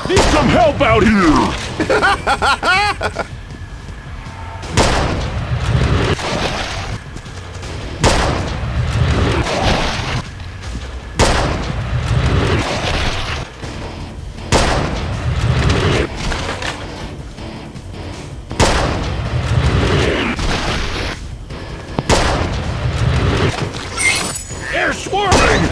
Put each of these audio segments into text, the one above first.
Need some help out here! They're swarming!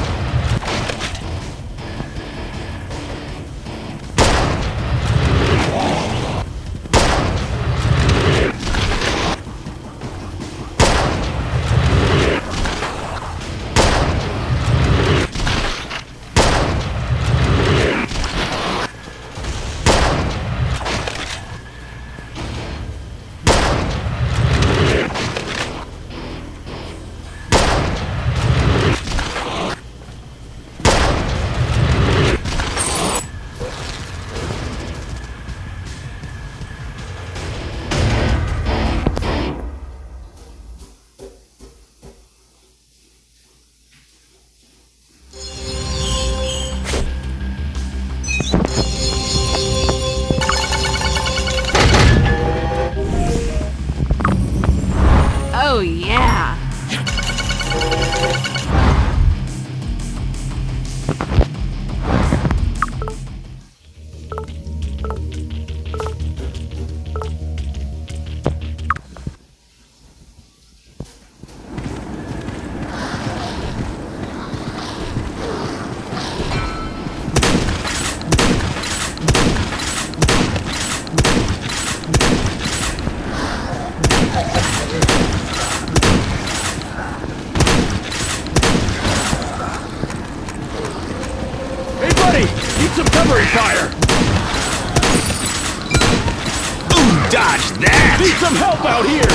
Oh, yeah. Need some covering fire! Ooh, dodge that! Need some help out here!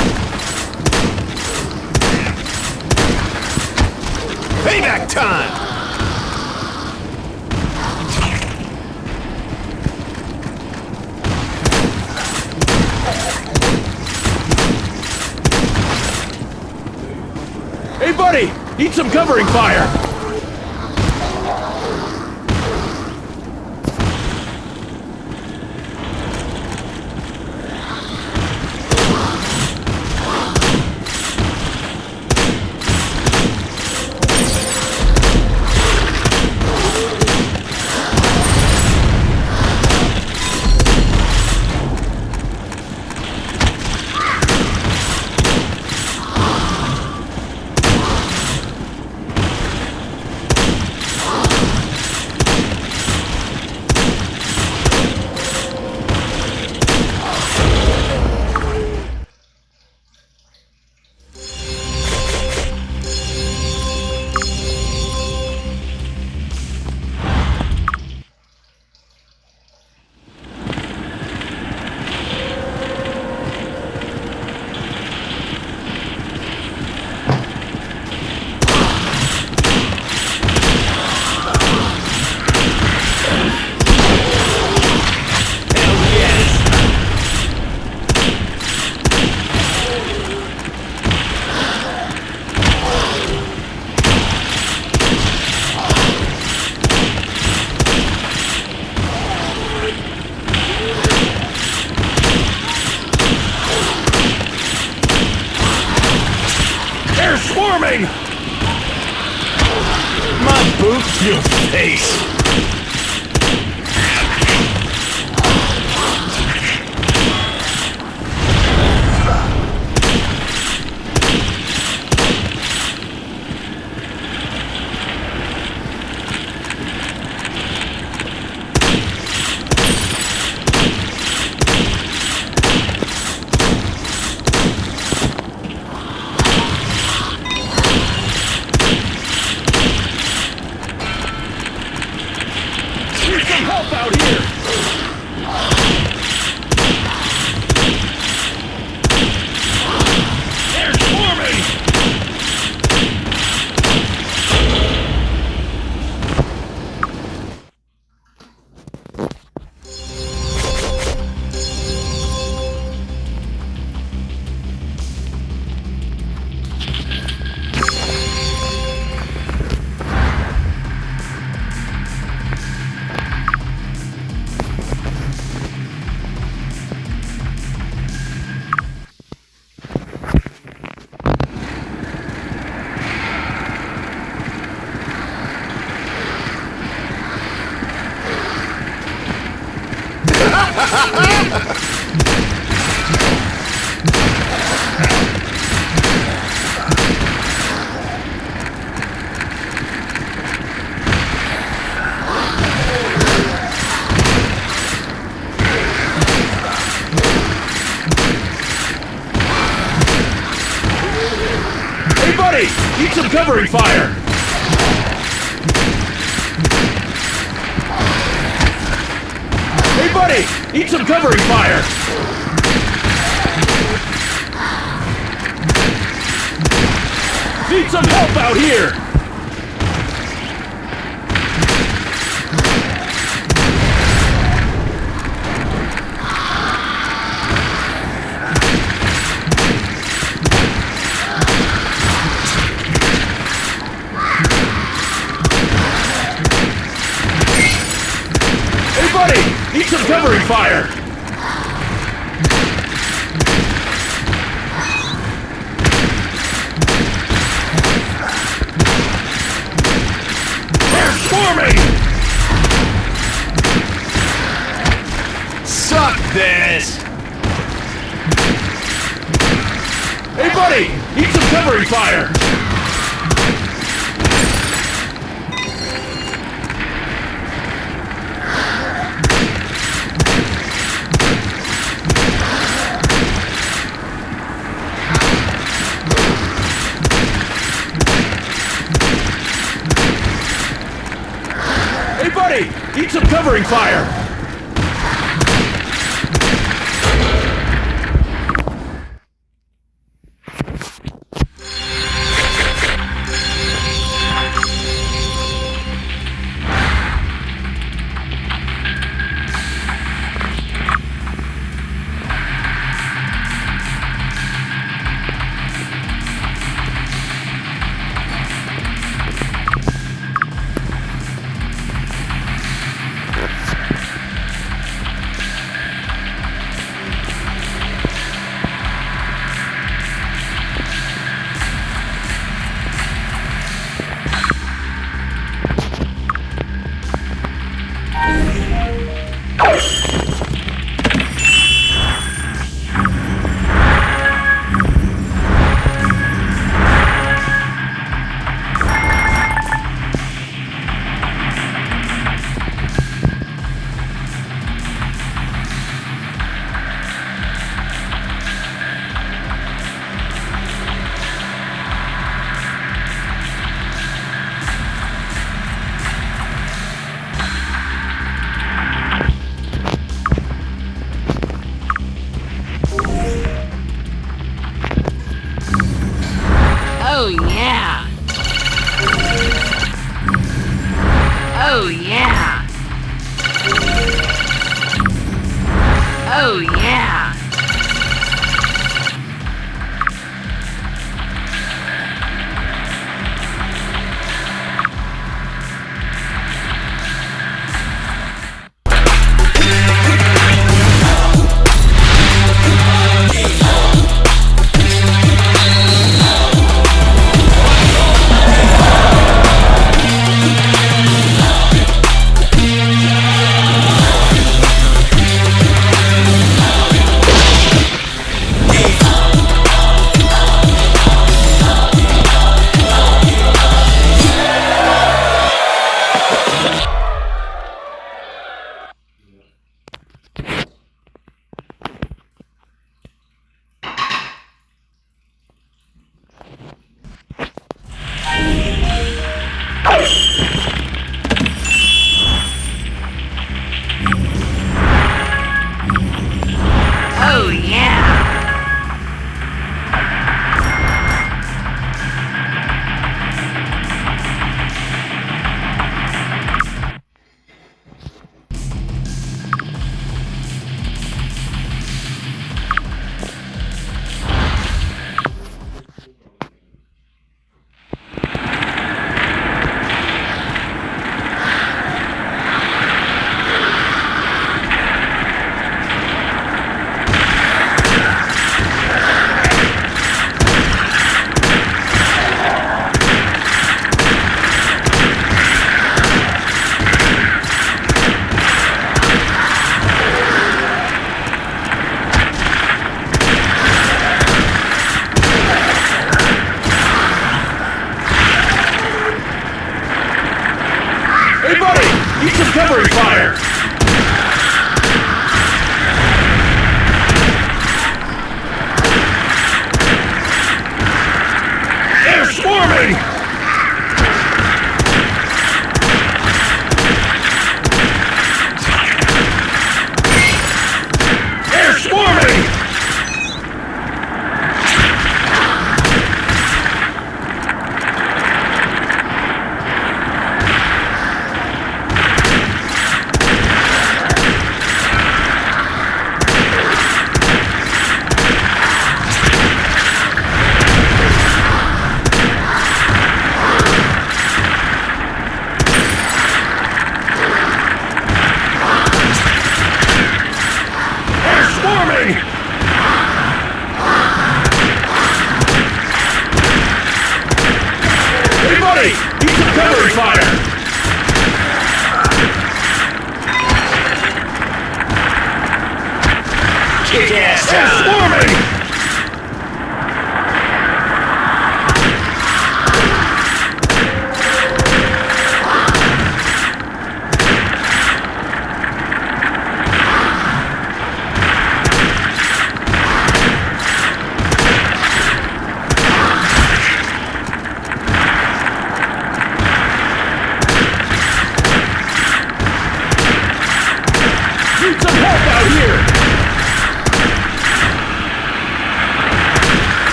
Payback time! Hey, buddy! Need some covering fire! They're swarming! My boot, your face! buddy! Need some covering fire! Hey, buddy! Need some covering fire! Need some help out here! Hey, buddy! Need some covering fire! They're swarming! Suck this! Hey, buddy! Need some covering fire! Hey, buddy! Need some covering fire!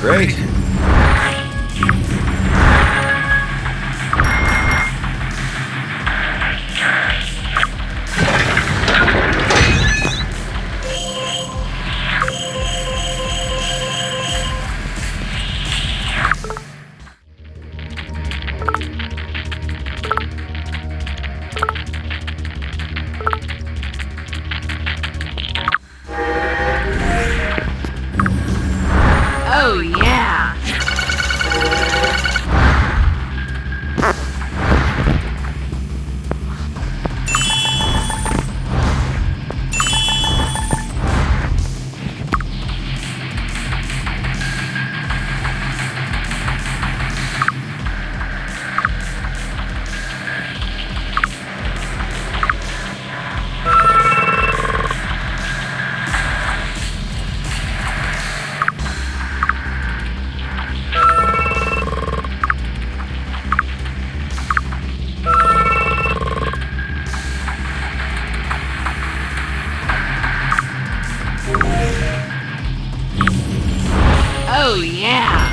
Great. Oh, yeah. Oh, yeah.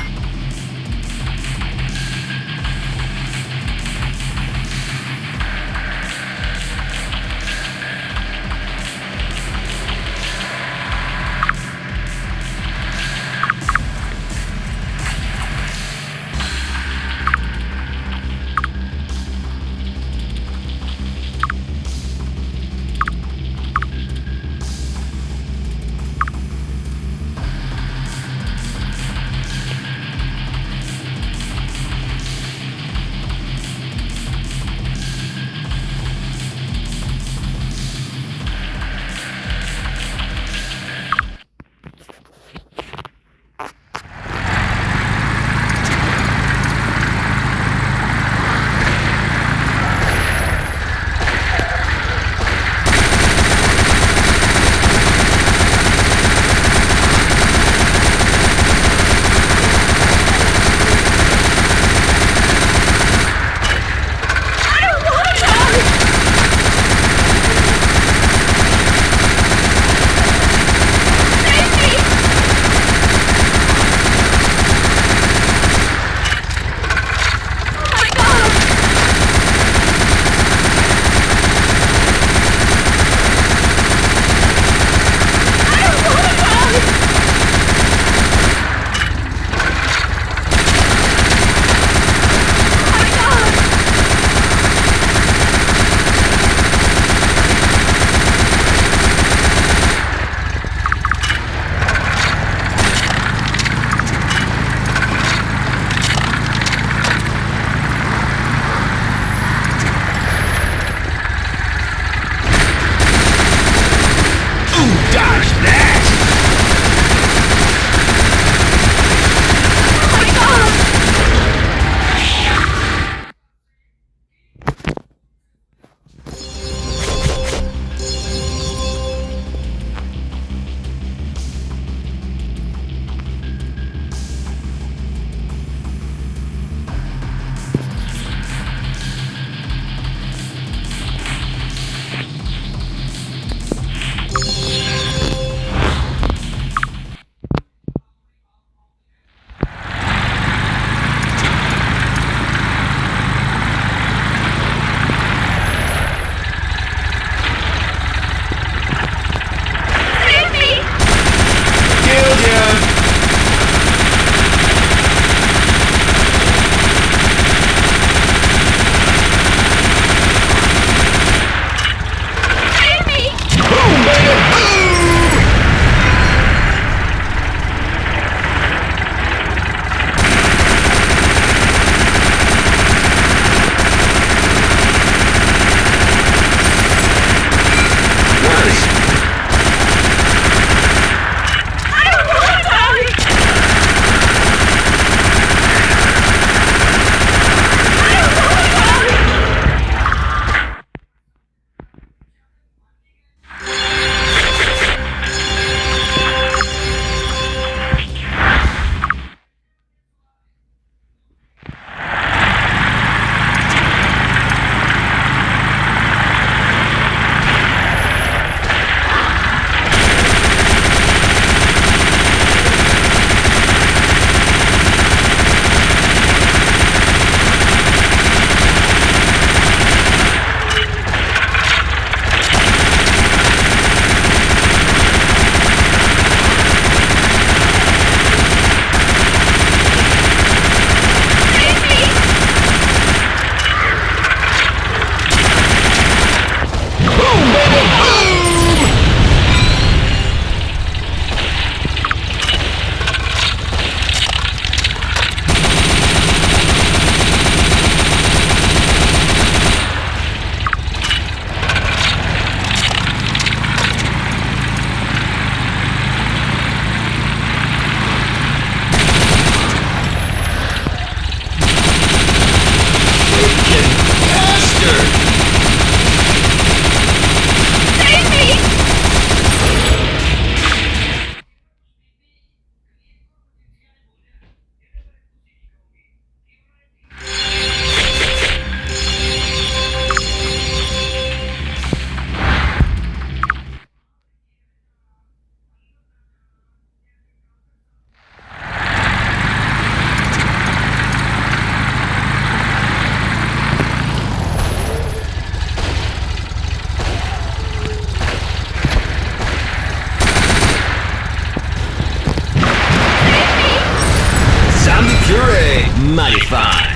mighty fine.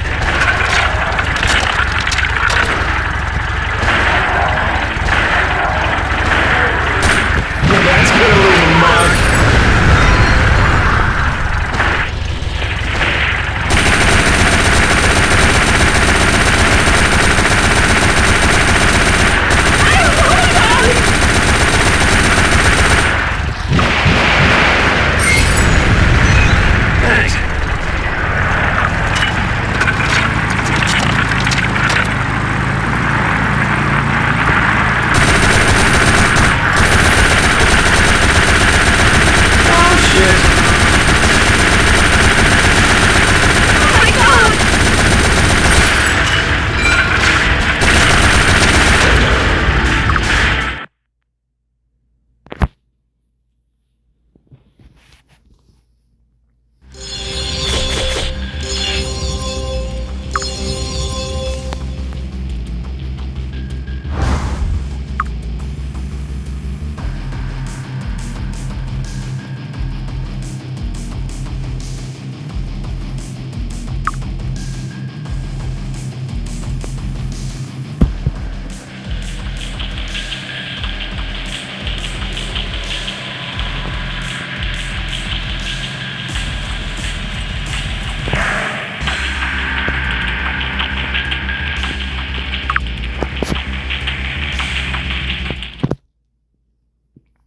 That's gonna leave a mark. Thanks.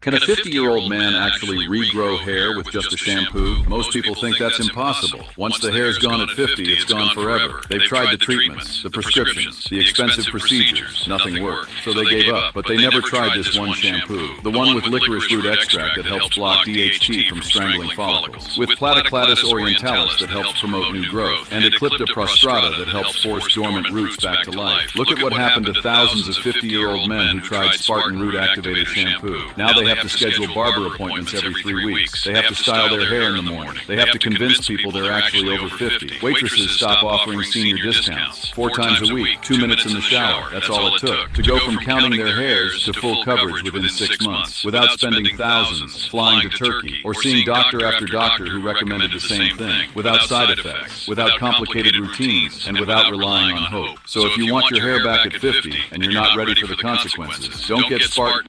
Can a 50-year-old man actually regrow hair with just a shampoo? Most people think that's impossible. Once the hair's gone at 50, it's gone forever. They've tried the treatments, the prescriptions, the expensive procedures. Nothing worked, so they gave up. But they never tried this one shampoo, the one with licorice root extract that helps block DHT from strangling follicles, with Platycladus orientalis that helps promote new growth, and Eclipta prostrata that helps force dormant roots back to life. Look at what happened to thousands of 50-year-old men who tried Spartan root activated shampoo. Now they have to schedule barber appointments every 3 weeks. They have to style their hair in the morning. They have to convince people they're actually over 50. Waitresses stop offering senior discounts. 4 times a week, 2 minutes in the shower. That's all it took to go from counting their hairs to full coverage within 6 months, without spending thousands, flying to Turkey, or seeing doctor after doctor who recommended the same thing, without side effects, without complicated routines, and without relying on hope. So if you want your hair back at 50 and you're not ready for the consequences, don't get Spartan.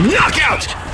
Knockout!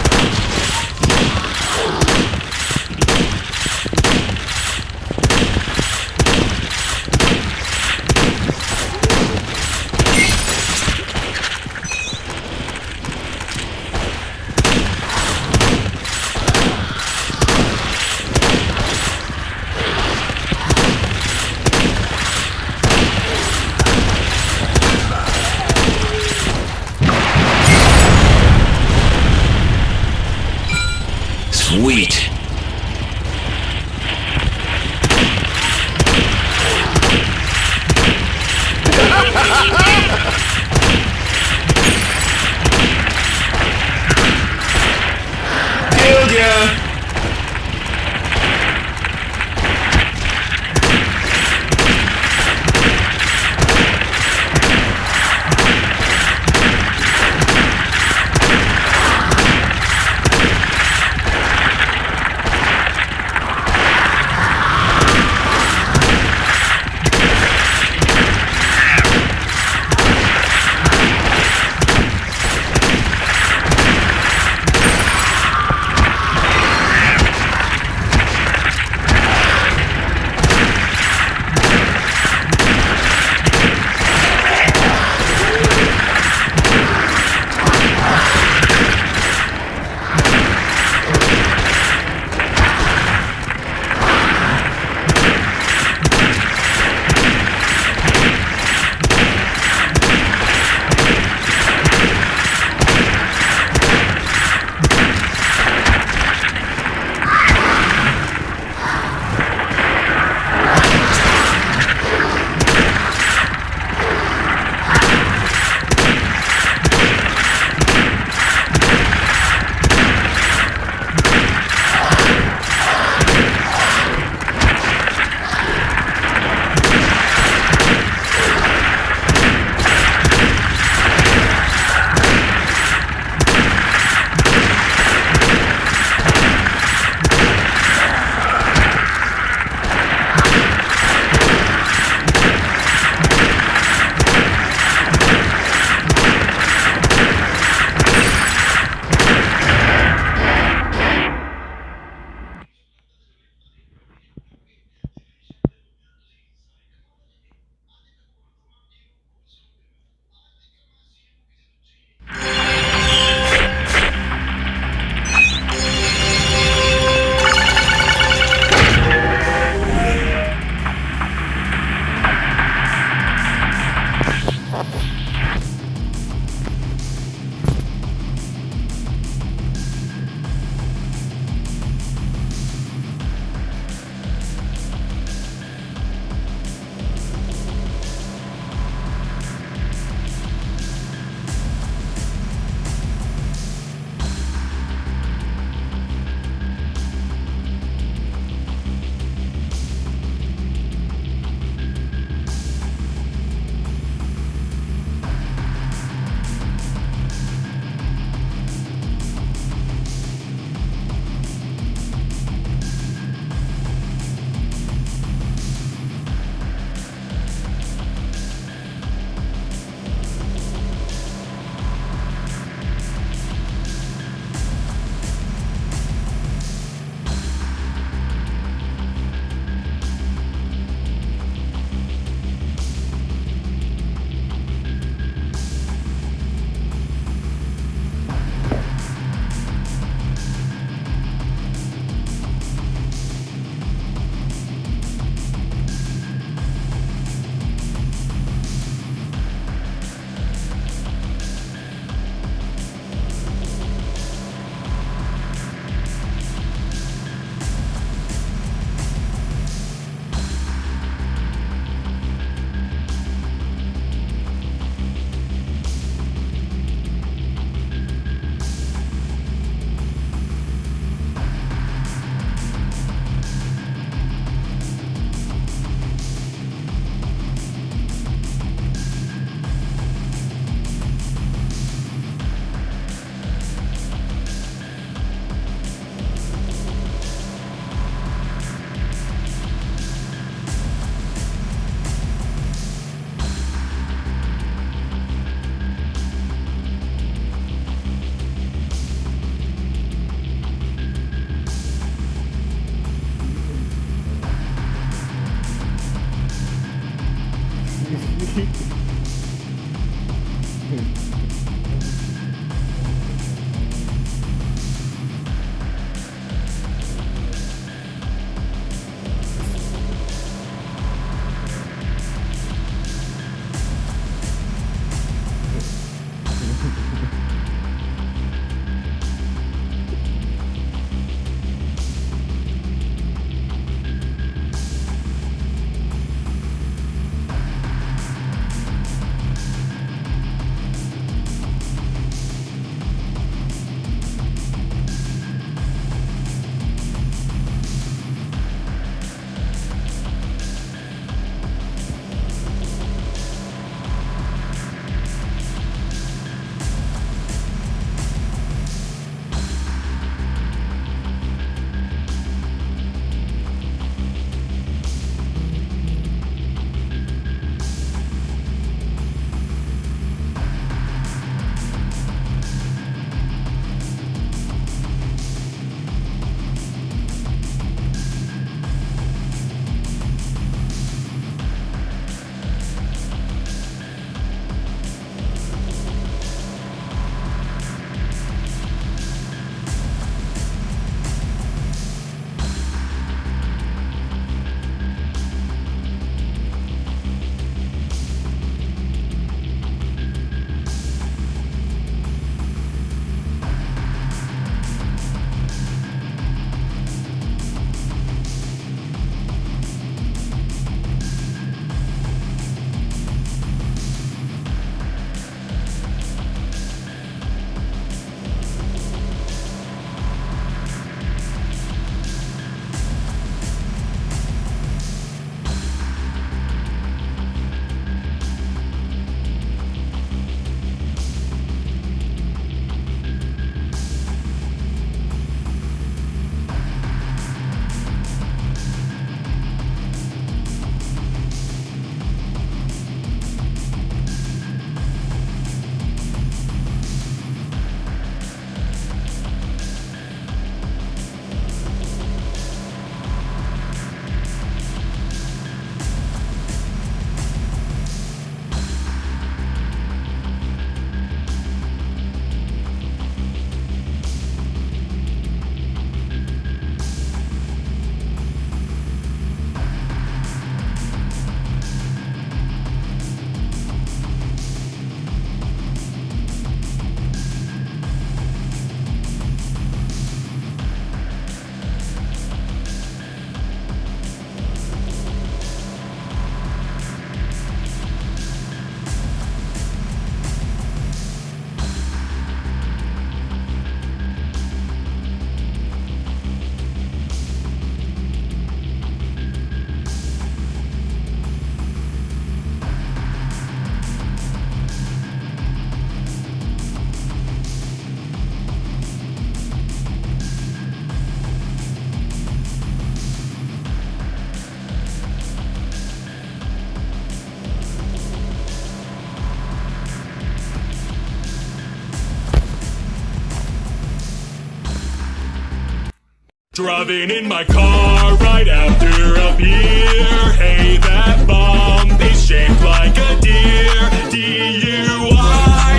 Driving in my car right after a beer. Hey, that bomb is shaped like a deer. DUI,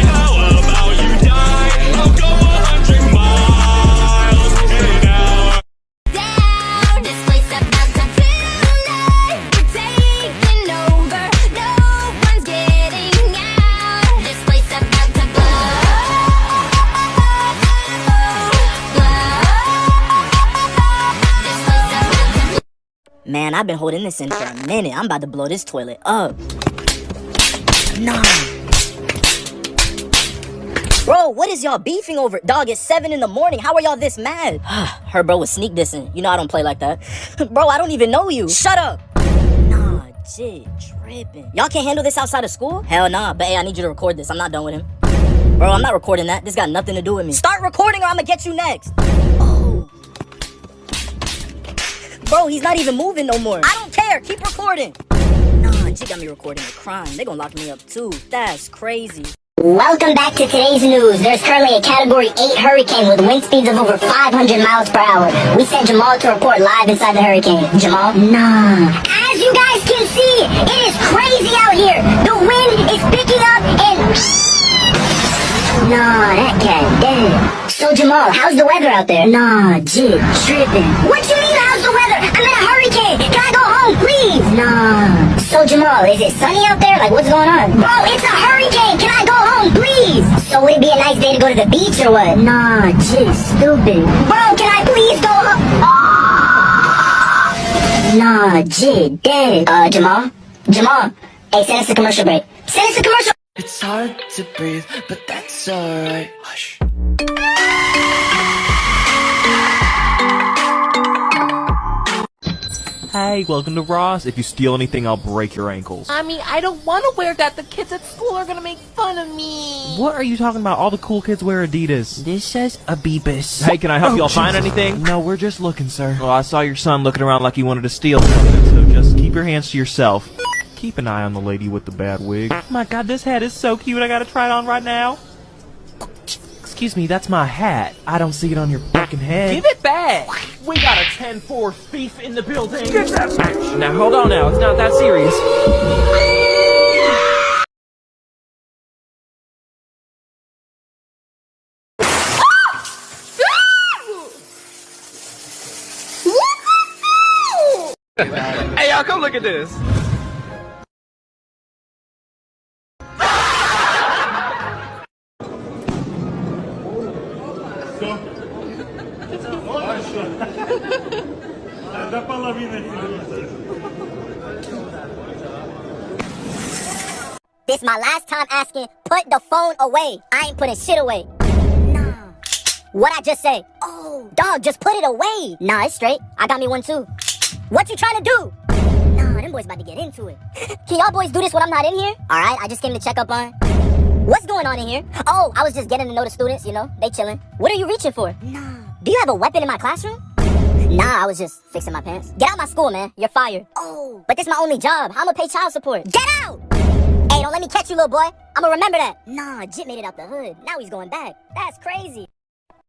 how about you die? I'll go 100 miles in an hour. Down, this place about to feel like we're taking over. No one's getting out. This place about to Man, I've been holding this in for a minute. I'm about to blow this toilet up. Nah. Bro, what is y'all beefing over? Dog, it's 7 in the morning. How are y'all this mad? Her bro was sneak dissing. You know I don't play like that. Bro, I don't even know you. Shut up. Nah, shit, tripping. Y'all can't handle this outside of school? Hell nah, but hey, I need you to record this. I'm not done with him. Bro, I'm not recording that. This got nothing to do with me. Start recording or I'm gonna get you next. Oh. Bro, he's not even moving no more. I don't care. Keep recording. Nah, she got me recording a crime. They gonna lock me up too. That's crazy. Welcome back to today's news. There's currently a Category 8 hurricane with wind speeds of over 500 miles per hour. We sent Jamal to report live inside the hurricane. Jamal? Nah. As you guys can see, it is crazy out here. The wind out there? Nah, jit, tripping. What you mean, how's the weather? I'm in a hurricane. Can I go home, please? Nah. So, Jamal, is it sunny out there? Like, what's going on? Bro, it's a hurricane. Can I go home, please? So, would it be a nice day to go to the beach or what? Nah, jit, stupid. Bro, can I please go home? Nah, jit, dead. Jamal? Jamal? Hey, send us a commercial break. Send us a commercial. It's hard to breathe, but that's alright. Hush. Hey, welcome to Ross. If you steal anything, I'll break your ankles. I mean, I don't want to wear that. The kids at school are gonna make fun of me. What are you talking about? All the cool kids wear Adidas. This says Abibus. Hey, can I help y'all find anything? No, we're just looking, sir. Well, I saw your son looking around like he wanted to steal something, so just keep your hands to yourself. Keep an eye on the lady with the bad wig. Oh my god, this hat is so cute. I gotta try it on right now. Excuse me, that's my hat. I don't see it on your fucking head. Give it back. We got a 10-4 thief in the building. Get that bitch! Now, hold on now. It's not that serious. Hey, y'all, come look at this. This my last time asking, put the phone away. I ain't putting shit away. Nah. What I just say? Oh, dog, just put it away. Nah, it's straight. I got me one too. What you trying to do? Nah, them boys about to get into it. Can y'all boys do this when I'm not in here? Alright, I just came to check up on. What's going on in here? Oh, I was just getting to know the students, you know, they chilling. What are you reaching for? Nah. Do you have a weapon in my classroom? Nah, I was just fixing my pants. Get out my school, man. You're fired. Oh, but this my only job. How I'ma pay child support? Get out! Hey, don't let me catch you, little boy. I'ma remember that. Nah, Jit made it out the hood. Now he's going back. That's crazy.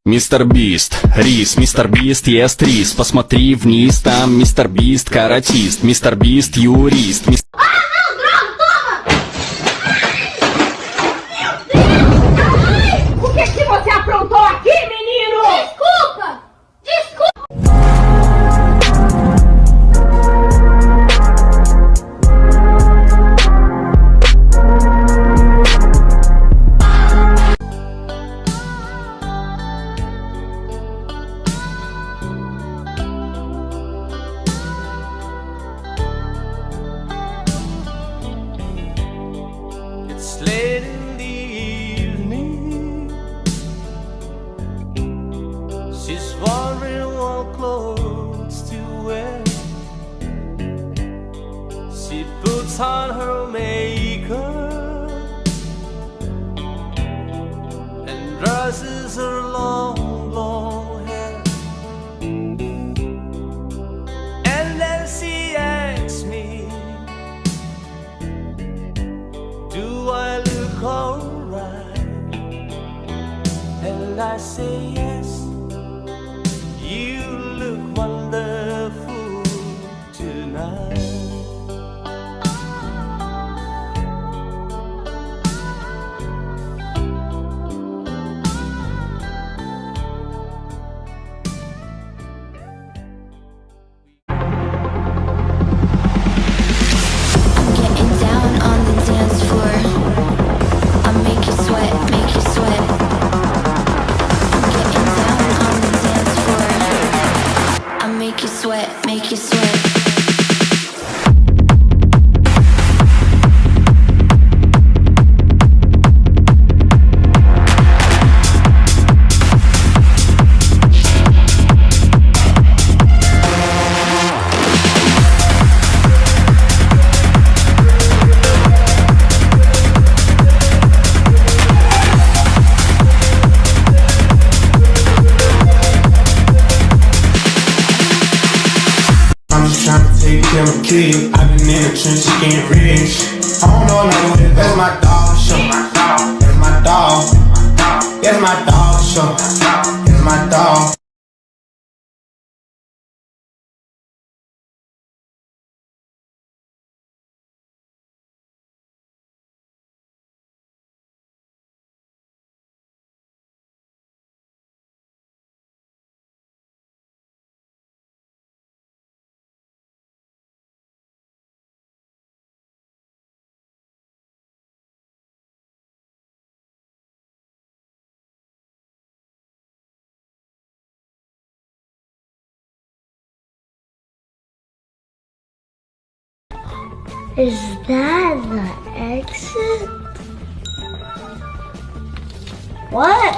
Мистер Бист, рис, Мистер Бист ест рис. Посмотри вниз, там Мистер Бист каратист, Мистер Бист юрист. O que você aprontou aqui, menino? Desculpa! Desculpa! It's late in the evening. She's wondering what clothes to wear. She puts on her makeup and dresses her long, long hair. And then she asks me, do I look alright? And I say yes. You look wonderful tonight. Getting down on the dance floor. I'll make you sweat, make you sweat. Getting down on the dance floor. I'll make you sweat, make you sweat. I'm just tryna take care of a kid. I've been in the trenches getting rich. I don't know another way. That's my dog show. That's my dog. That's my dog show. That's my dog. Is that the exit? What?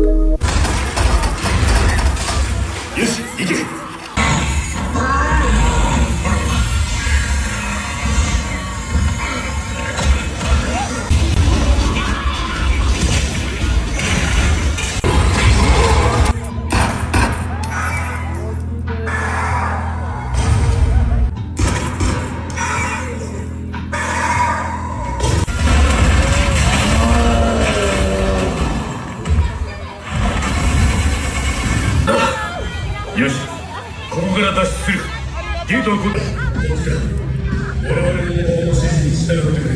よし行け。よし、ここから脱出する。ゲートはこっち。我々の指示に従ってくれ。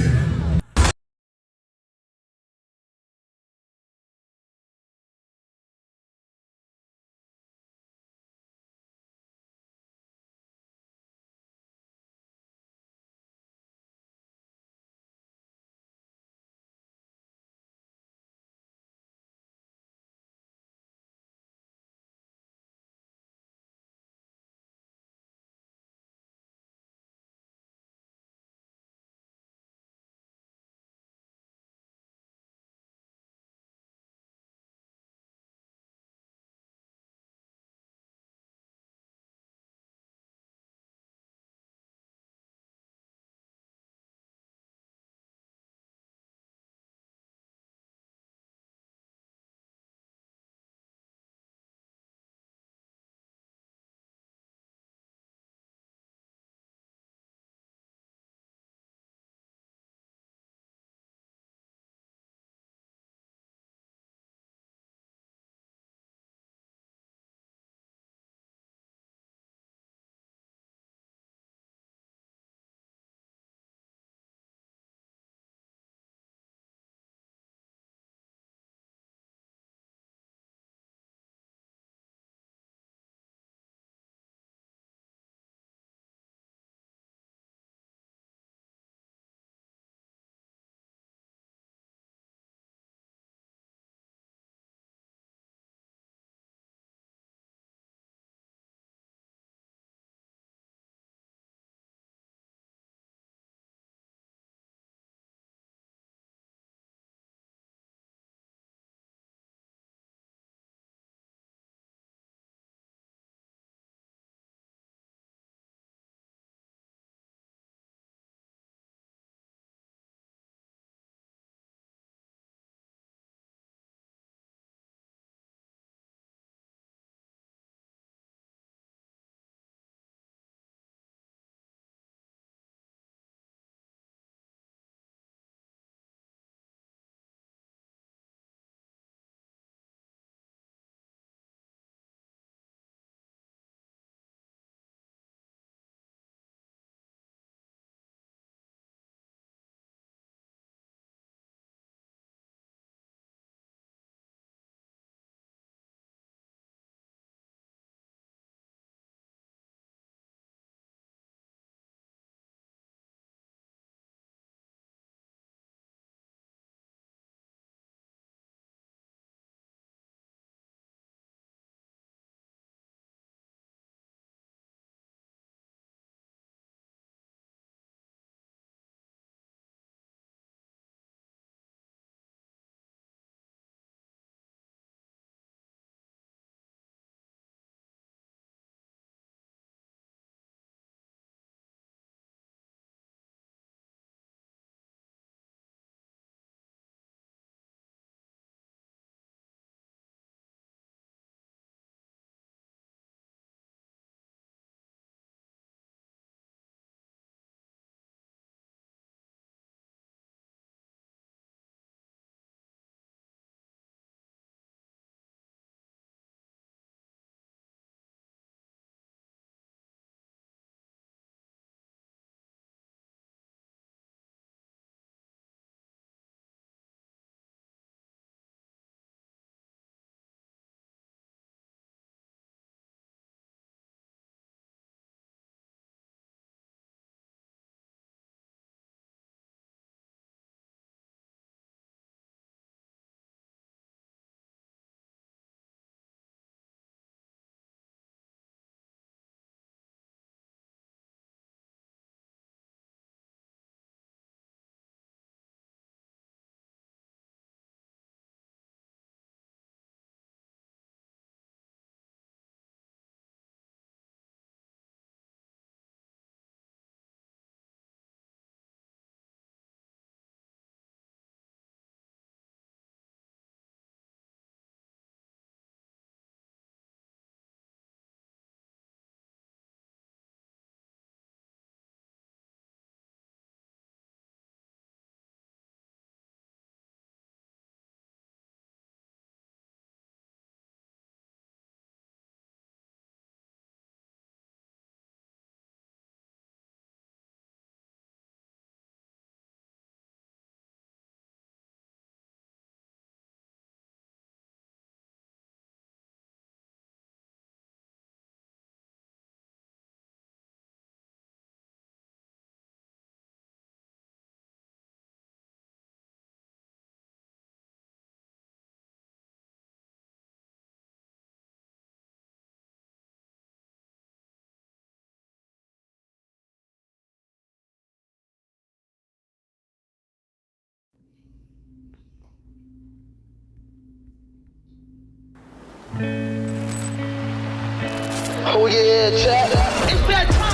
ahead, chat. It's bedtime.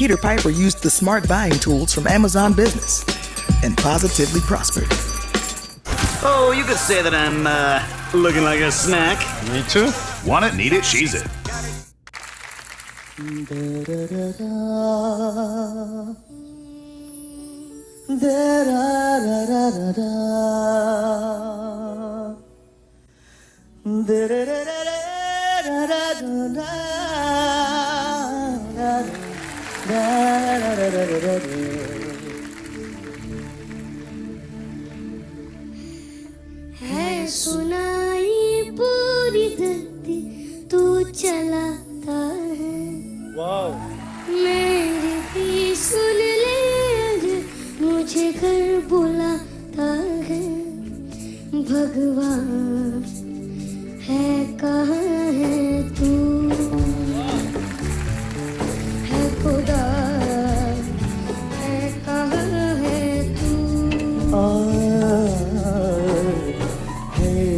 Peter Piper used the smart buying tools from Amazon Business and positively prospered. Oh, you could say that I'm, looking like a snack. Me too. Want it, need it, she's it. है सुनाई पूरी धरती तू चलाता है मेरी भी सुन ले अगर मुझे घर बुलाता है भगवान है कहाँ है तू है खुदा है कहाँ है तू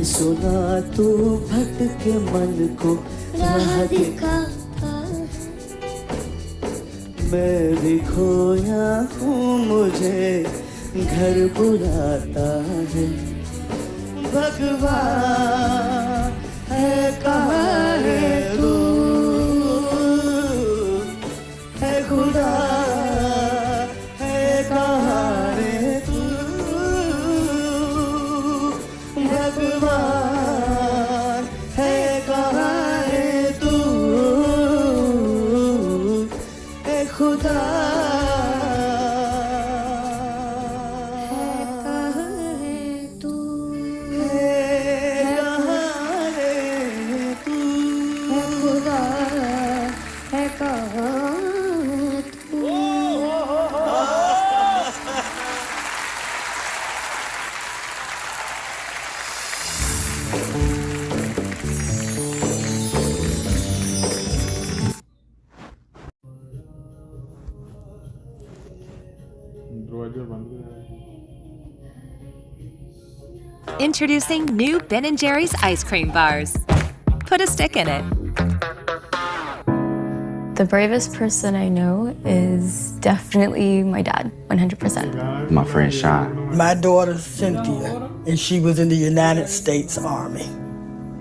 सुना तू भटके मन को राह दिखाता मैं भी खोया हूँ मुझे घर बुलाता है भगवान है कहाँ है तू है खुदा है कहाँ है तू भगवान है कहाँ है तू है खुदा Introducing new Ben & Jerry's ice cream bars. Put a stick in it. The bravest person I know is definitely my dad, 100%. My friend Sean. My daughter Cynthia, and she was in the United States Army.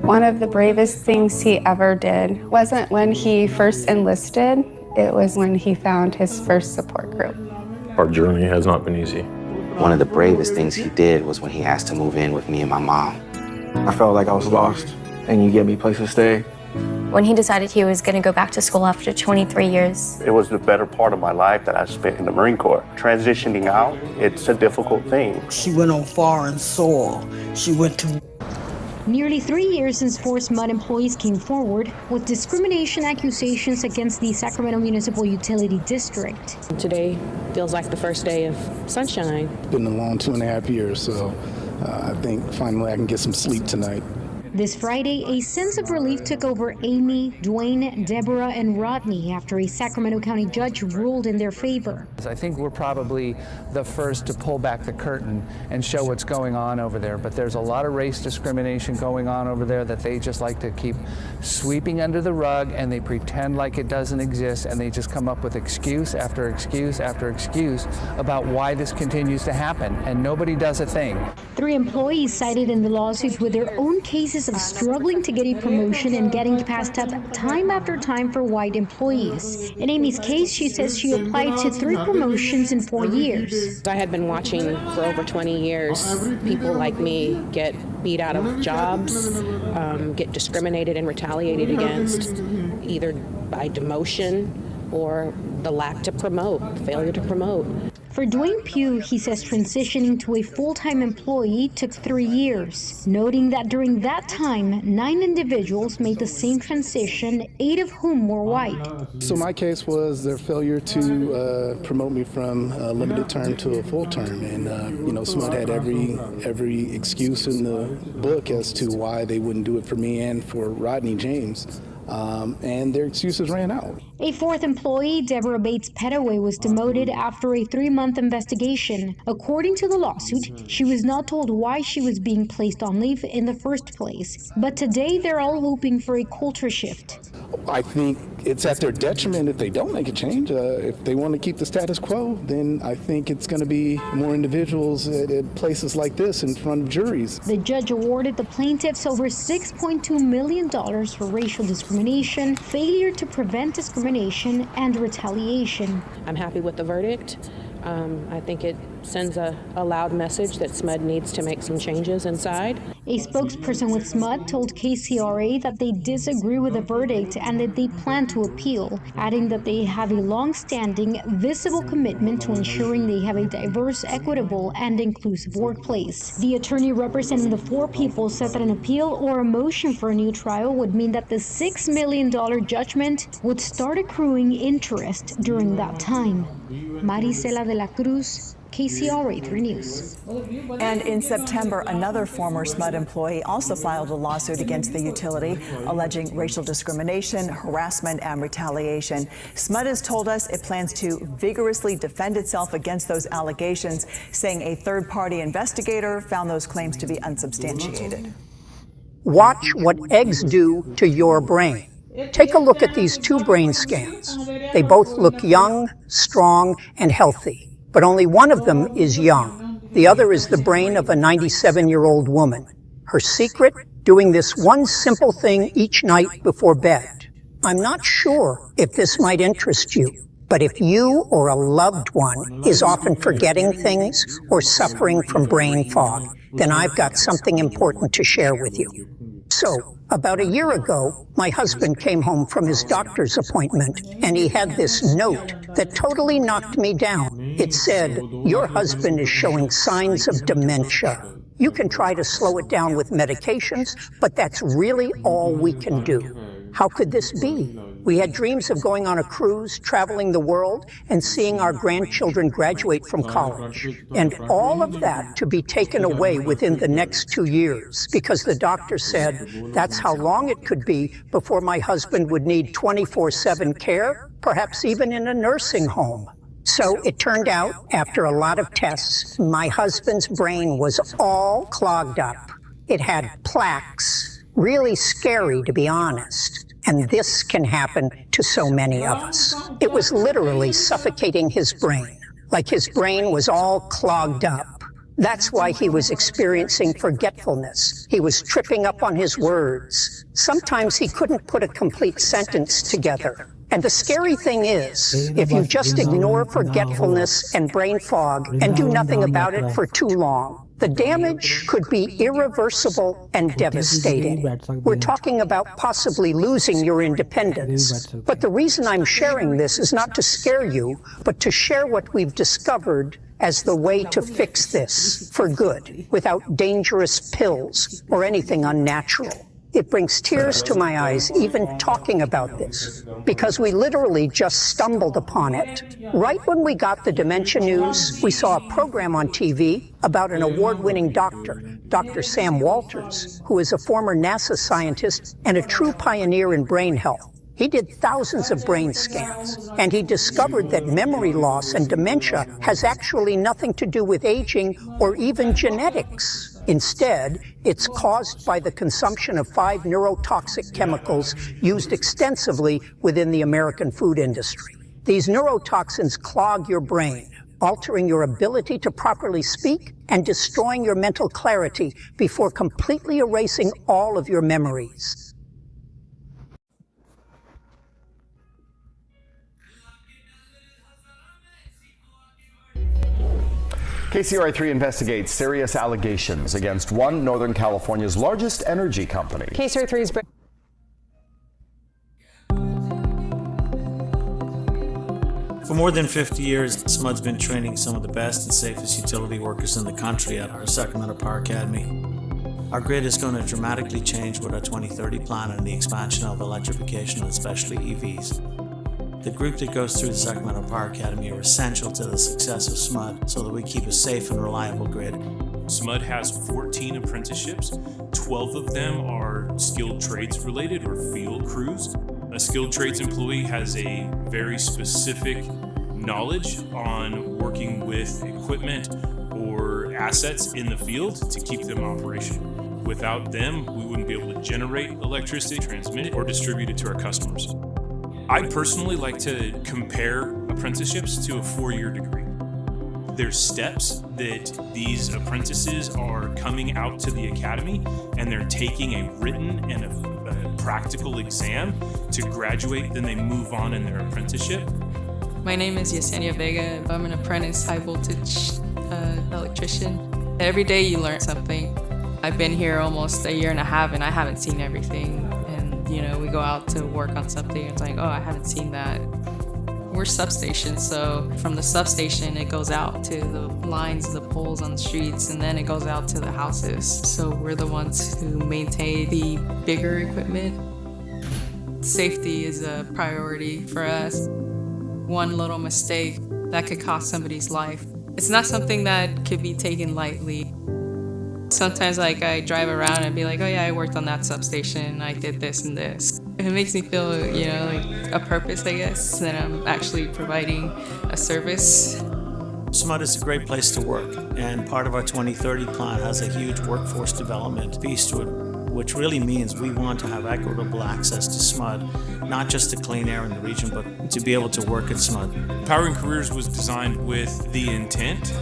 One of the bravest things he ever did wasn't when he first enlisted, it was when he found his first support group. Our journey has not been easy. One of the bravest things he did was when he asked to move in with me and my mom. I felt like I was lost, and you gave me a place to stay. When he decided he was going to go back to school after 23 years. It was the better part of my life that I spent in the Marine Corps. Transitioning out, it's a difficult thing. She went on foreign soil. She went to... Nearly 3 years since Force Mud employees came forward with discrimination accusations against the Sacramento Municipal Utility District. Today feels like the first day of sunshine. It's been a long 2.5 years, so I think finally I can get some sleep tonight. This Friday, a sense of relief took over Amy, Dwayne, Deborah, and Rodney after a Sacramento County judge ruled in their favor. I think we're probably the first to pull back the curtain and show what's going on over there, but there's a lot of race discrimination going on over there that they just like to keep sweeping under the rug, and they pretend like it doesn't exist, and they just come up with excuse after excuse after excuse about why this continues to happen, and nobody does a thing. 3 employees cited in the lawsuits with their own cases of struggling to get a promotion and getting passed up time after time for white employees. In Amy's case, she says she applied to 3 promotions in 4 years. I had been watching for over 20 years people like me get beat out of jobs, get discriminated and retaliated against, either by demotion or the lack to promote, failure to promote. For Dwayne Pugh, he says transitioning to a full-time employee took 3 years, noting that during that time, 9 individuals made the same transition, 8 of whom were white. So my case was their failure to promote me from a limited term to a full term, and SMUD had every excuse in the book as to why they wouldn't do it for me and for Rodney James. And their excuses ran out. A 4th employee, Deborah Bates Petaway, was demoted after a 3-month investigation. According to the lawsuit, she was not told why she was being placed on leave in the first place. But today, they're all hoping for a culture shift. I think it's at their detriment if they don't make a change. If they want to keep the status quo, then I think it's going to be more individuals at places like this in front of juries. The judge awarded the plaintiffs over $6.2 million for racial discrimination, failure to prevent discrimination, and retaliation. I'm happy with the verdict. I think it sends a loud message that SMUD needs to make some changes inside. A spokesperson with SMUD told KCRA that they disagree with the verdict and that they plan to appeal, adding that they have a long-standing, visible commitment to ensuring they have a diverse, equitable, and inclusive workplace. The attorney representing the four people said that an appeal or a motion for a new trial would mean that the $6 million judgment would start accruing interest during that time. Marisela de la Cruz, KCRA 3 News. And in September, another former SMUD employee also filed a lawsuit against the utility, alleging racial discrimination, harassment, and retaliation. SMUD has told us it plans to vigorously defend itself against those allegations, saying a third-party investigator found those claims to be unsubstantiated. Watch what eggs do to your brain. Take a look at these two brain scans. They both look young, strong, and healthy. But only one of them is young. The other is the brain of a 97-year-old woman. Her secret? Doing this one simple thing each night before bed. I'm not sure if this might interest you, but if you or a loved one is often forgetting things or suffering from brain fog, then I've got something important to share with you. So, about a year ago, my husband came home from his doctor's appointment, and he had this note that totally knocked me down. It said, "Your husband is showing signs of dementia. You can try to slow it down with medications, but that's really all we can do." How could this be? We had dreams of going on a cruise, traveling the world, and seeing our grandchildren graduate from college. And all of that to be taken away within the next 2 years, because the doctor said that's how long it could be before my husband would need 24/7 care, perhaps even in a nursing home. So it turned out, after a lot of tests, my husband's brain was all clogged up. It had plaques. Really scary, to be honest. And this can happen to so many of us. It was literally suffocating his brain, like his brain was all clogged up. That's why he was experiencing forgetfulness. He was tripping up on his words. Sometimes he couldn't put a complete sentence together. And the scary thing is, if you just ignore forgetfulness and brain fog and do nothing about it for too long, the damage could be irreversible and devastating. We're talking about possibly losing your independence. But the reason I'm sharing this is not to scare you, but to share what we've discovered as the way to fix this for good, without dangerous pills or anything unnatural. It brings tears to my eyes even talking about this, because we literally just stumbled upon it. Right when we got the dementia news, we saw a program on TV about an award-winning doctor, Dr. Sam Walters, who is a former NASA scientist and a true pioneer in brain health. He did thousands of brain scans, and he discovered that memory loss and dementia has actually nothing to do with aging or even genetics. Instead, it's caused by the consumption of 5 neurotoxic chemicals used extensively within the American food industry. These neurotoxins clog your brain, altering your ability to properly speak and destroying your mental clarity before completely erasing all of your memories. KCRA 3 investigates serious allegations against one Northern California's largest energy company. KCRA 3's For more than 50 years, SMUD's been training some of the best and safest utility workers in the country at our Sacramento Power Academy. Our grid is going to dramatically change with our 2030 plan and the expansion of electrification and especially EVs. The group that goes through the Sacramento Power Academy are essential to the success of SMUD so that we keep a safe and reliable grid. SMUD has 14 apprenticeships. 12 of them are skilled trades related or field crews. A skilled trades employee has a very specific knowledge on working with equipment or assets in the field to keep them operational. Without them, we wouldn't be able to generate electricity, transmit it, or distribute it to our customers. I personally like to compare apprenticeships to a 4-year degree. There's steps that these apprentices are coming out to the academy, and they're taking a written and a practical exam to graduate, then they move on in their apprenticeship. My name is Yesenia Vega. I'm an apprentice high voltage electrician. Every day you learn something. I've been here almost a year and a half and I haven't seen everything. And you know, we go out to work on something, it's like, oh, I haven't seen that. We're substations, so from the substation it goes out to the lines, the poles on the streets, and then it goes out to the houses. So we're the ones who maintain the bigger equipment. Safety is a priority for us. One little mistake that could cost somebody's life. It's not something that could be taken lightly. Sometimes like I drive around and be like, oh yeah, I worked on that substation, I did this and this. It makes me feel, you know, like a purpose, I guess, that I'm actually providing a service. SMUD is a great place to work, and part of our 2030 plan has a huge workforce development piece to it, which really means we want to have equitable access to SMUD, not just to clean air in the region, but to be able to work at SMUD. Powering Careers was designed with the intent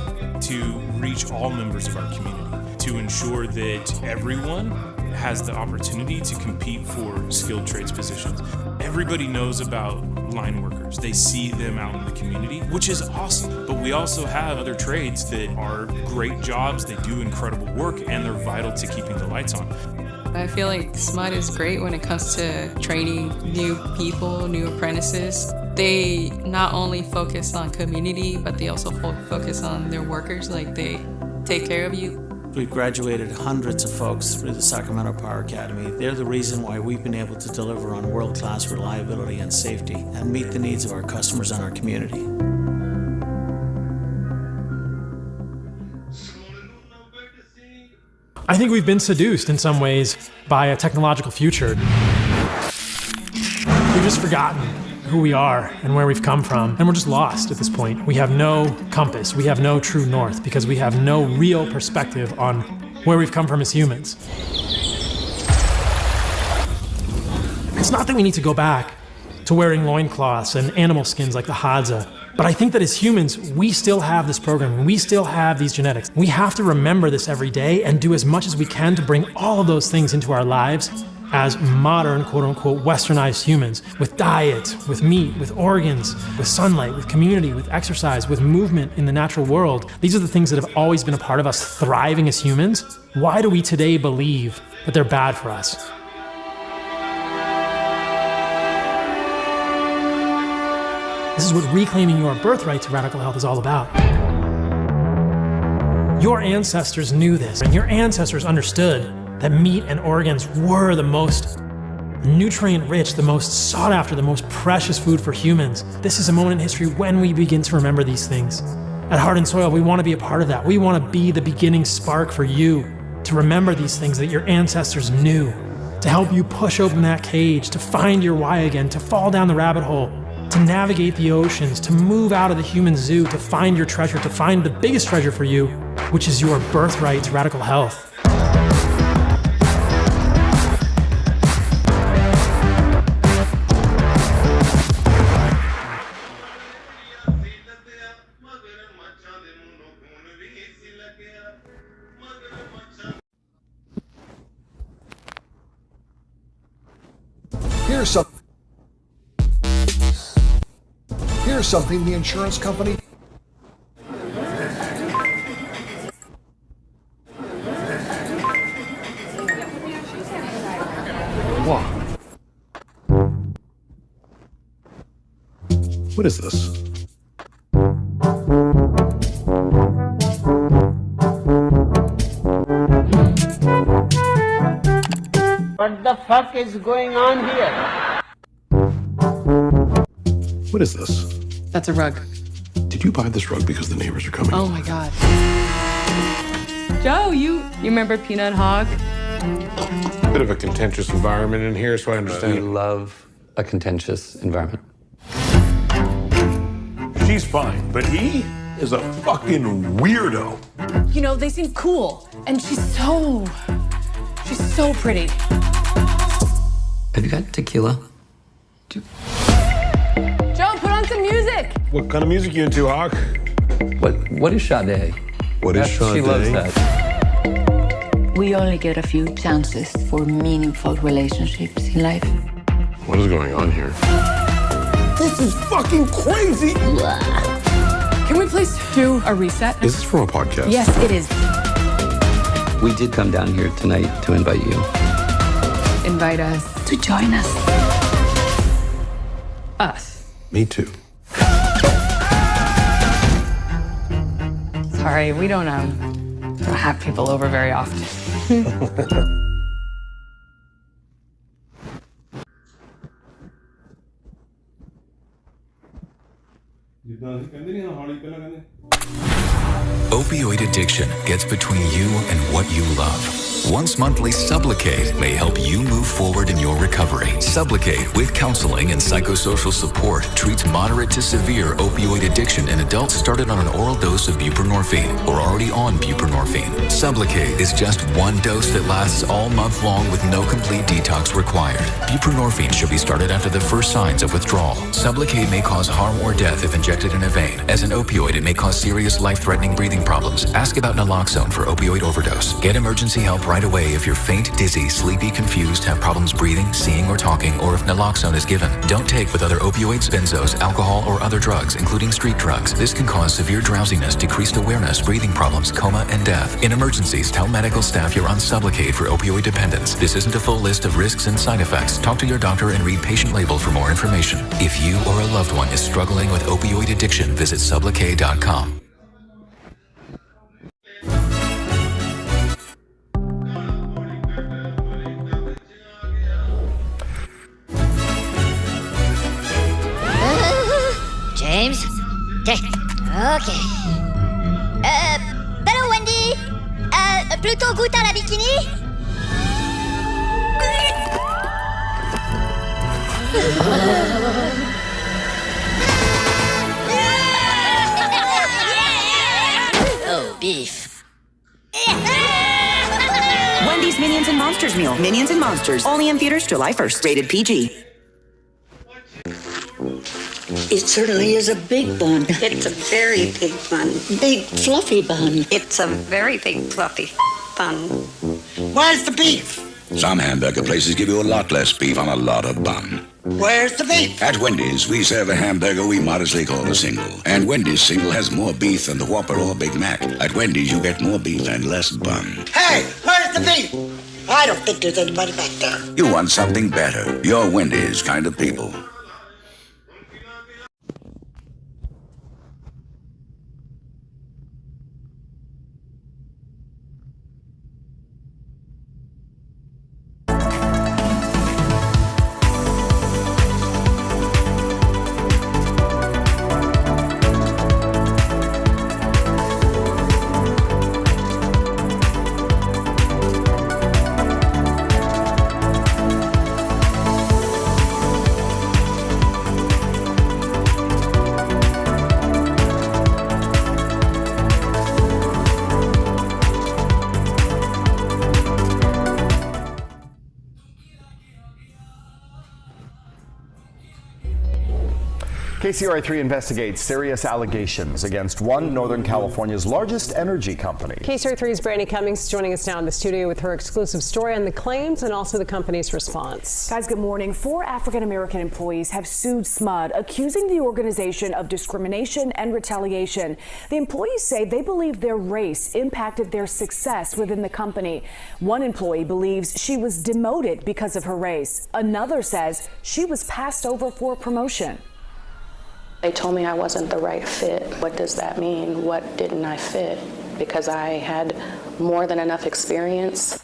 to reach all members of our community, to ensure that everyone has the opportunity to compete for skilled trades positions. Everybody knows about line workers. They see them out in the community, which is awesome. But we also have other trades that are great jobs, they do incredible work, and they're vital to keeping the lights on. I feel like SMUD is great when it comes to training new people, new apprentices. They not only focus on community, but they also focus on their workers, like they take care of you. We've graduated hundreds of folks through the Sacramento Power Academy. They're the reason why we've been able to deliver on world-class reliability and safety and meet the needs of our customers and our community. I think we've been seduced in some ways by a technological future. We've just forgotten who we are and where we've come from, and we're just lost at this point. We have no compass, we have no true north, because we have no real perspective on where we've come from as humans. It's not that we need to go back to wearing loincloths and animal skins like the Hadza, but I think that as humans, we still have this programming, we still have these genetics. We have to remember this every day and do as much as we can to bring all of those things into our lives as modern, quote-unquote, westernized humans, with diet, with meat, with organs, with sunlight, with community, with exercise, with movement in the natural world. These are the things that have always been a part of us thriving as humans. Why do we today believe that they're bad for us? This is what reclaiming your birthright to radical health is all about. Your ancestors knew this, and your ancestors understood that meat and organs were the most nutrient-rich, the most sought-after, the most precious food for humans. This is a moment in history when we begin to remember these things. At Heart and Soil, we want to be a part of that. We want to be the beginning spark for you to remember these things that your ancestors knew, to help you push open that cage, to find your why again, to fall down the rabbit hole, to navigate the oceans, to move out of the human zoo, to find your treasure, to find the biggest treasure for you, which is your birthright to radical health. Here's something the insurance company. What? What is this? What the fuck is going on here? What is this? That's a rug. Did you buy this rug because the neighbors are coming? Oh my God. Joe, you remember Peanut Hog? Bit of a contentious environment in here, so I understand. We love a contentious environment. She's fine, but he is a fucking weirdo. You know, they seem cool, and she's so She's so pretty. Have you got tequila? Joe, put on some music. What kind of music you into, Hawk? What is Sade? What is Sade? She loves that. We only get a few chances for meaningful relationships in life. What is going on here? This is fucking crazy! Can we please do a reset? Is this from a podcast? Yes, it is. We did come down here tonight to invite you. Invite us. To join us. Us. Me too. Sorry, we don't have people over very often. Opioid addiction gets between you and what you love. Once monthly Sublocade may help you move forward in your recovery. Sublocade, with counseling and psychosocial support, treats moderate to severe opioid addiction in adults started on an oral dose of buprenorphine or already on buprenorphine. Sublocade is just one dose that lasts all month long with no complete detox required. Buprenorphine should be started after the first signs of withdrawal. Sublocade may cause harm or death if injected in a vein. As an opioid, it may cause serious life-threatening breathing problems. Ask about naloxone for opioid overdose. Get emergency help right away if you're faint, dizzy, sleepy, confused, have problems breathing, seeing, or talking, or if naloxone is given. Don't take with other opioids, benzos, alcohol, or other drugs, including street drugs. This can cause severe drowsiness, decreased awareness, breathing problems, coma, and death. In emergencies, tell medical staff you're on Sublocade for opioid dependence. This isn't a full list of risks and side effects. Talk to your doctor and read patient label for more information. If you or a loved one is struggling with opioid addiction, visit Sublocade.com. James? Okay. Hello, Wendy? Plutôt goûte à la bikini? Oh, beef. Wendy's Minions and Monsters meal. Minions and Monsters. Only in theaters July 1st. Rated PG. It certainly is a big bun. It's a very big bun. Big, fluffy bun. It's a very big, fluffy bun. Where's the beef? Some hamburger places give you a lot less beef on a lot of bun. Where's the beef? At Wendy's, we serve a hamburger we modestly call a single. And Wendy's single has more beef than the Whopper or Big Mac. At Wendy's, you get more beef and less bun. Hey, where's the beef? I don't think there's anybody back there. You want something better. You're Wendy's kind of people. KCRA3 investigates serious allegations against one Northern California's largest energy company. KCRA3's Brandy Cummings joining us now in the studio with her exclusive story on the claims and also the company's response. Guys, good morning. 4 African-American employees have sued SMUD, accusing the organization of discrimination and retaliation. The employees say they believe their race impacted their success within the company. One employee believes she was demoted because of her race. Another says she was passed over for a promotion. They told me I wasn't the right fit. What does that mean? What didn't I fit? Because I had more than enough experience.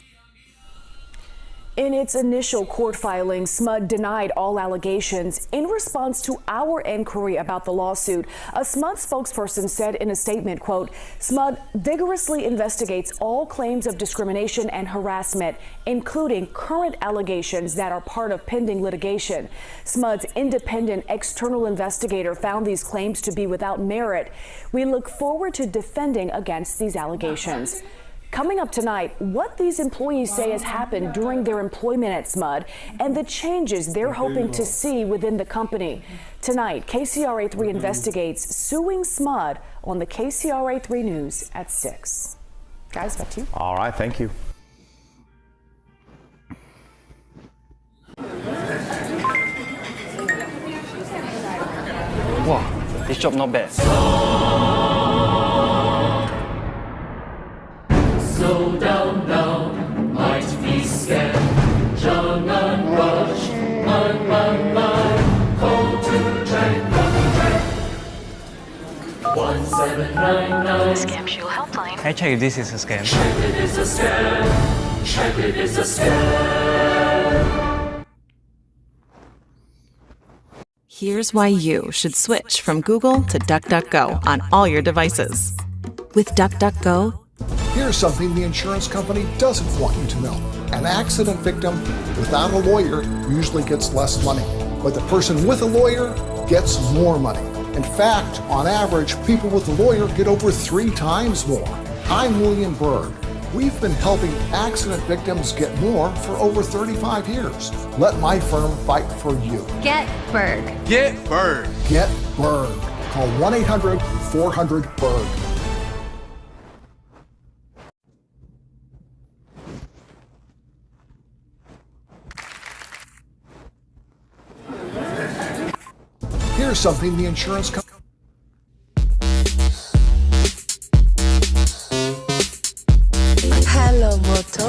In its initial court filing, SMUD denied all allegations. In response to our inquiry about the lawsuit, a SMUD spokesperson said in a statement, quote, SMUD vigorously investigates all claims of discrimination and harassment, including current allegations that are part of pending litigation. SMUD's independent external investigator found these claims to be without merit. We look forward to defending against these allegations. Coming up tonight, what these employees say has happened during their employment at SMUD and the changes they're hoping to see within the company. Tonight, KCRA3 investigates suing SMUD on the KCRA3 News at 6. Guys, back to you. All right, thank you. Wow, this job not bad. Slow down, might be scared. Jangan rush, man, call to track. 1799. Scam Shield Helpline. I check if this is a scam. Check it is a scam. Check it is a scam. Here's why you should switch from Google to DuckDuckGo on all your devices. With DuckDuckGo, here's something the insurance company doesn't want you to know. An accident victim without a lawyer usually gets less money, but the person with a lawyer gets more money. In fact, on average, people with a lawyer get over 3 times more. I'm William Berg. We've been helping accident victims get more for over 35 years. Let my firm fight for you. Get Berg. Get Berg. Get Berg. Call 1-800-400-BERG. Here's something the insurance company. Hello, Moto.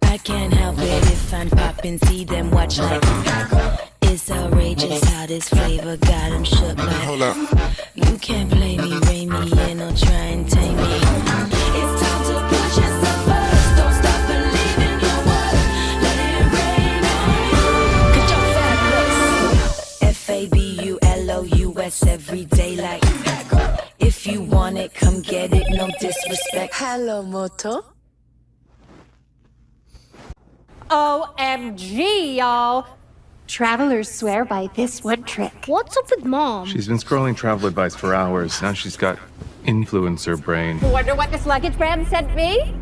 I can't help it if I'm popping, see them watch like it's outrageous how this flavor got them shook like. Hold up. You can't play me, rein me in, or try and tame me. It's time to put yourself first. Don't stop believing your worth. Let it rain on you. 'Cause you're fabulous. FABULOUS every day like. If you want it, come get it, no disrespect. Hello, Moto. OMG, y'all. Travelers swear by this one trick. What's up with Mom? She's been scrolling travel advice for hours. Now she's got influencer brain. Wonder what this luggage brand sent me?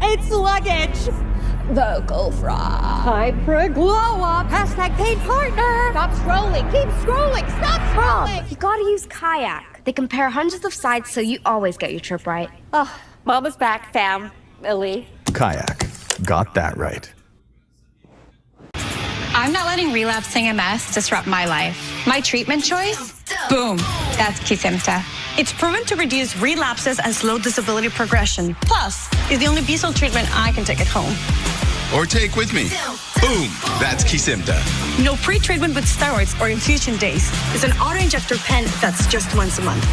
It's luggage. Vocal fraud. Hyper glow up. Hashtag paid partner. Stop scrolling. Keep scrolling. Stop scrolling. You gotta use Kayak. They compare hundreds of sites so you always get your trip right. Oh, Mama's back, fam. Illy. Kayak. Got that right. I'm not letting relapsing MS disrupt my life. My treatment choice? Boom. That's Kesimpta. It's proven to reduce relapses and slow disability progression. Plus, it's the only B-cell treatment I can take at home. Or take with me. Boom. That's Kesimpta. No pre-treatment with steroids or infusion days. It's an auto-injector pen that's just once a month.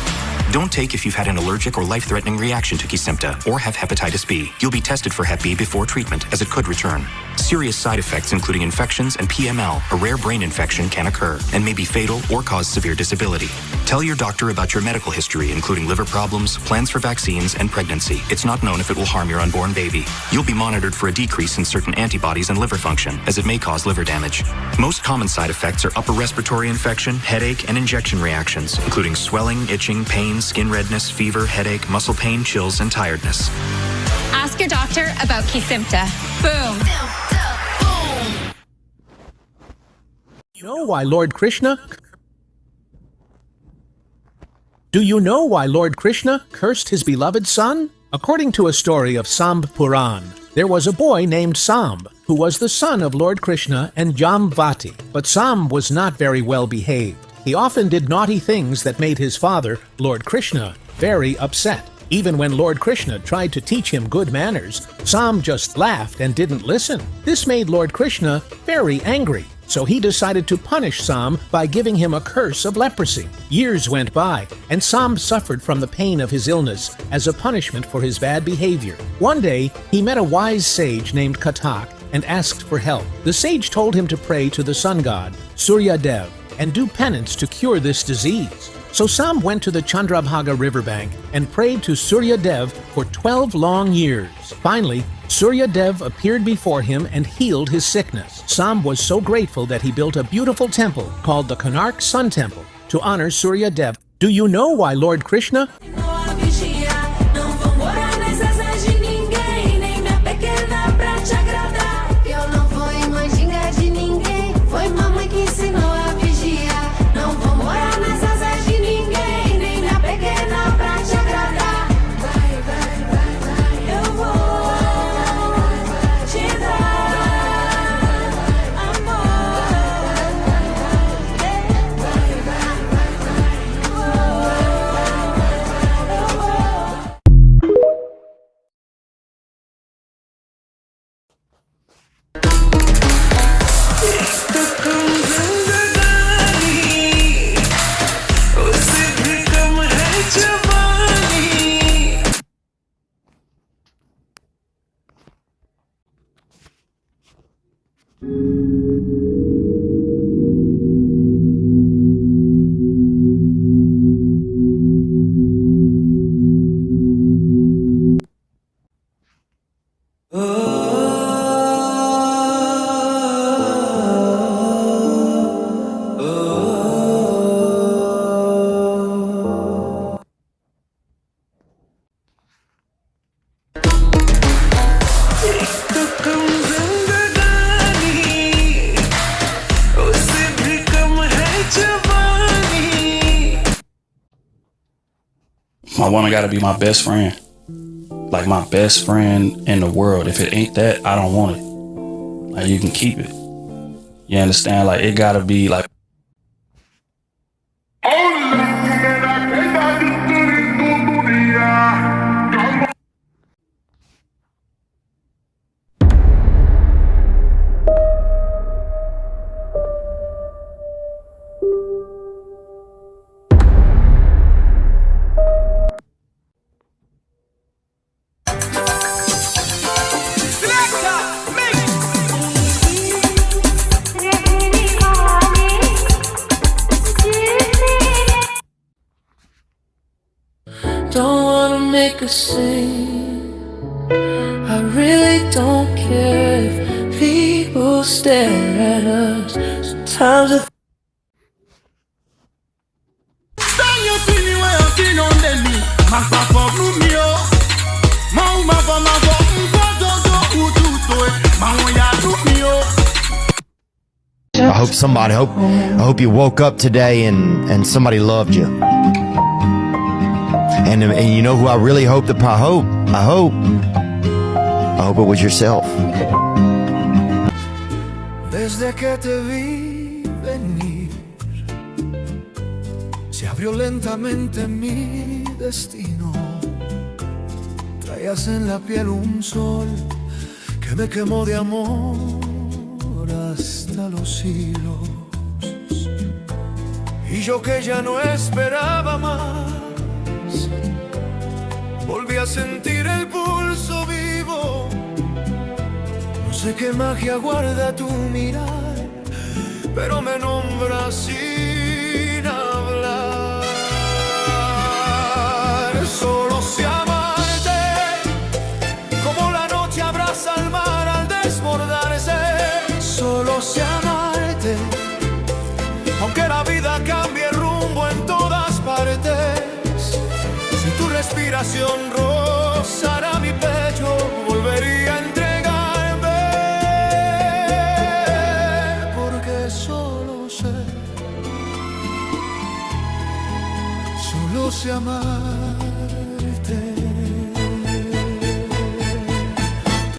Don't take if you've had an allergic or life-threatening reaction to Kesimpta or have hepatitis B. You'll be tested for Hep B before treatment, as it could return. Serious side effects, including infections and PML, a rare brain infection, can occur and may be fatal or cause severe disability. Tell your doctor about your medical history, including liver problems, plans for vaccines, and pregnancy. It's not known if it will harm your unborn baby. You'll be monitored for a decrease in certain antibodies and liver function, as it may cause liver damage. Most common side effects are upper respiratory infection, headache, and injection reactions, including swelling, itching, pain, skin redness, fever, headache, muscle pain, chills, and tiredness. Ask your doctor about Kesimpta. Boom. You know why Lord Krishna? Do you know why Lord Krishna cursed his beloved son? According to a story of Samb Puran, there was a boy named Samb who was the son of Lord Krishna and Jamvati. But Samb was not very well behaved. He often did naughty things that made his father, Lord Krishna, very upset. Even when Lord Krishna tried to teach him good manners, Samb just laughed and didn't listen. This made Lord Krishna very angry. So he decided to punish Samb by giving him a curse of leprosy. Years went by, and Samb suffered from the pain of his illness as a punishment for his bad behavior. One day, he met a wise sage named Katak and asked for help. The sage told him to pray to the sun god, Surya Dev, and do penance to cure this disease. So Samb went to the Chandrabhaga riverbank and prayed to Surya Dev for 12 long years. Finally, Surya Dev appeared before him and healed his sickness. Samb was so grateful that he built a beautiful temple called the Konark Sun Temple to honor Surya Dev. Do you know why Lord Krishna? My woman gotta be my best friend. Like my best friend in the world. If it ain't that, I don't want it. Like you can keep it. You understand? Like it gotta be like. Don't wanna make a scene. I really don't care if people stare at us. Sometimes I I hope you woke up today and somebody loved you. And you know who I really hope it was yourself. Desde que te vi venir, se abrió lentamente mi destino. Traías en la piel un sol que me quemó de amor hasta los siglos. Y yo que ya no esperaba más, volví a sentir el pulso vivo. No sé qué magia guarda tu mirar, pero me nombra sin hablar. Solo sé amarte, como la noche abraza al mar al desbordarse. Solo sé amarte, aunque la vida cambie rumbo en todas partes. Si tu respiración rozara mi pecho, volvería a entregarme. Porque solo sé amar.